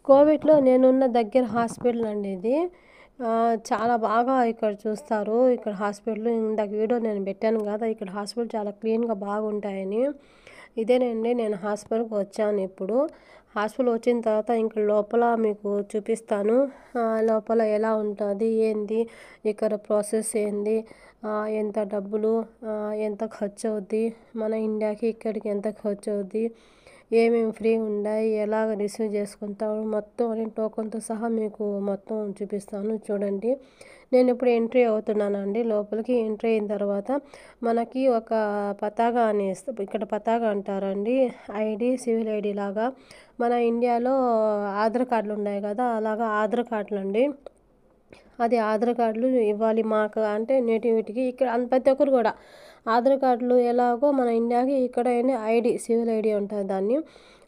కోవిడ్‌లో నేనున్న దగ్గర హాస్పిటల్ అండి ఇది. చాలా బాగా ఇక్కడ చూస్తారు. ఇక్కడ హాస్పిటల్ ఇందాక వీడియో నేను పెట్టాను గదా! ఇక్కడ హాస్పిటల్ చాలా క్లీన్‌గా బాగుంటాయని. ఇదేనండి నేను హాస్పిటల్‌కి వచ్చాను ఇప్పుడు. హాస్పిటల్ వచ్చిన తర్వాత ఇంక లోపల మీకు చూపిస్తాను. లోపల ఎలా ఉంటది? ఏంది? ఇక్కడ ప్రాసెస్ ఏంది? ఎంత డబ్బులు? ఎంత ఖర్చవుద్ది? మన ఇండియాకి ఇక్కడికి ఎంత ఖర్చవుద్ది? ఏమేమి ఫ్రీ ఉండాయి? ఎలాగ రిసీవ్ చేసుకుంటారు? మొత్తం అన్ని టోకన్‌తో సహా మీకు మొత్తం చూపిస్తాను చూడండి. నేనిప్పుడు ఎంట్రీ అవుతున్నానండి లోపలికి. ఎంట్రీ అయిన తర్వాత మనకి ఒక పతాకా అని ఇక్కడ పతాకా అంటారండి. ఐడీ, సివిల్ ఐడీ లాగా. మన ఇండియాలో ఆధార్ కార్డులు ఉన్నాయి కదా! అలాగా ఆధార్ కార్డులండి. అది ఆధార్ కార్డులు ఇవ్వాలి మాకు అంటే నేటివిటీకి ఇక్కడ ప్రతి ఒక్కరు కూడా ఆధార్ కార్డులు ఎలాగో మన ఇండియాకి ఇక్కడ ఐడి సివిల్ ఐడి ఉంటుంది దాన్ని.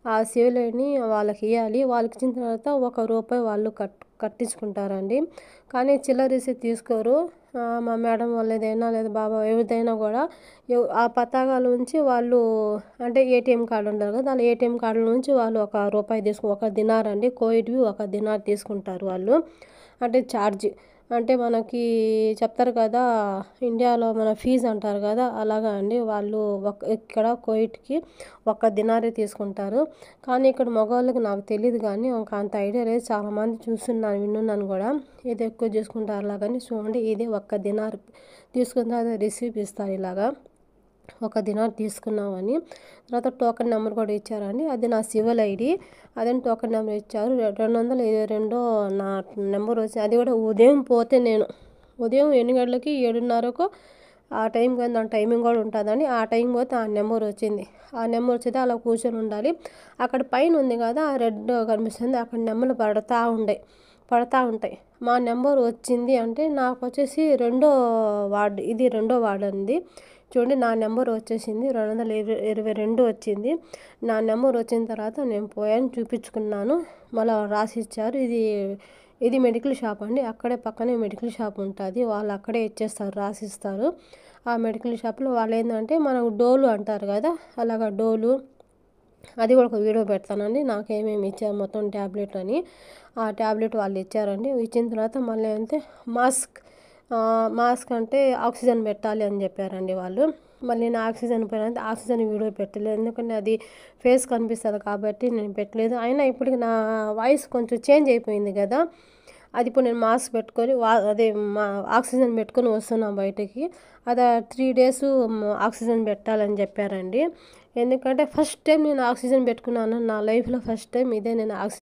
ఆ సివిల్ ఐడిని వాళ్ళకి ఇవ్వాలి. వాళ్ళకి ఇచ్చిన తర్వాత ₹1 వాళ్ళు కట్టించుకుంటారండి. కానీ చిల్లర రిసీట్ తీసుకోరు. మా మేడం వాళ్ళదైనా లేదా బాబా ఎవరిదైనా కూడా ఆ పతాకాల నుంచి వాళ్ళు అంటే ఏటీఎం కార్డు ఉంటుంది కదా! దాని ఏటీఎం కార్డుల నుంచి వాళ్ళు ₹1 ఒక దినార్ అండి. కోవిడ్‌వి ఒక దినార్ తీసుకుంటారు వాళ్ళు. అంటే ఛార్జ్. అంటే మనకి చెప్తారు కదా! ఇండియాలో మన ఫీజ్ అంటారు కదా! అలాగా అండి. వాళ్ళు ఇక్కడ కోవిడ్‌కి ఒక దినారే తీసుకుంటారు. కానీ ఇక్కడ మగవాళ్ళకి నాకు తెలీదు గానీ అంత ఐడియా లేదు. చాలామంది చూస్తున్నాను, వినున్నాను గూడా. ఇది ఎక్కువ తీసుకుంటారు అలాగని. చూడండి ఇది ఒక్క దినార్ తీసుకున్న తర్వాత రిసీప్ట్ ఇస్తారు ఇలాగా. ఒక దినార్ తీసుకున్నామని. తర్వాత టోకెన్ నెంబర్ కూడా ఇచ్చారండి. అది నా సివిల్ ఐడి. అదని టోకెన్ నెంబర్ ఇచ్చారు. 222 నా నెంబర్ వచ్చి అది కూడా ఉదయం పోతే నేను ఉదయం ఎన్ని గంటలకి 7:30కో ఆ టైంకి దాని టైమింగ్ కూడా ఉంటుందని ఆ టైం పోతే ఆ నెంబర్ వచ్చింది. ఆ నెంబర్ వచ్చింది అలా కూర్చొని ఉండాలి. అక్కడ పైన ఉంది కదా రెడ్ కనిపిస్తుంది అక్కడ నెంబర్లు పడతా ఉంటాయి. మా నెంబర్ వచ్చింది అంటే నాకు వచ్చేసి రెండో వార్డు ఉంది. చూడండి నా నెంబర్ వచ్చేసింది 222 వచ్చింది. నా నెంబర్ వచ్చిన తర్వాత నేను పోయాను చూపించుకున్నాను. మళ్ళీ రాసి ఇచ్చారు. ఇది మెడికల్ షాప్ అండి. అక్కడే పక్కనే మెడికల్ షాప్ ఉంటుంది. వాళ్ళు అక్కడే ఇచ్చేస్తారు, రాసిస్తారు. ఆ మెడికల్ షాప్లో వాళ్ళు ఏంటంటే మనకు డోలు అంటారు కదా! అలాగా డోలు అది కూడా ఒక వీడియో పెడతానండి. నాకేమేమి ఇచ్చారు మొత్తం ట్యాబ్లెట్ అని. ఆ ట్యాబ్లెట్ వాళ్ళు ఇచ్చారండి. ఇచ్చిన తర్వాత మళ్ళీ అంటే మాస్క్ అంటే ఆక్సిజన్ పెట్టాలి అని చెప్పారండి వాళ్ళు. మళ్ళీ నేను ఆక్సిజన్ వీడియో పెట్టలేదు. ఎందుకంటే అది ఫేస్ కనిపిస్తుంది కాబట్టి నేను పెట్టలేదు. అయినా ఇప్పటికి నా వాయిస్ కొంచెం చేంజ్ అయిపోయింది కదా! అది ఇప్పుడు నేను మాస్క్ పెట్టుకొని ఆక్సిజన్ పెట్టుకొని వస్తున్నాను బయటకి. అది 3 డేస్ ఆక్సిజన్ పెట్టాలని చెప్పారండి. ఎందుకంటే ఫస్ట్ టైం నేను ఆక్సిజన్ పెట్టుకున్నాను. నా లైఫ్లో ఫస్ట్ టైం ఇదే నేను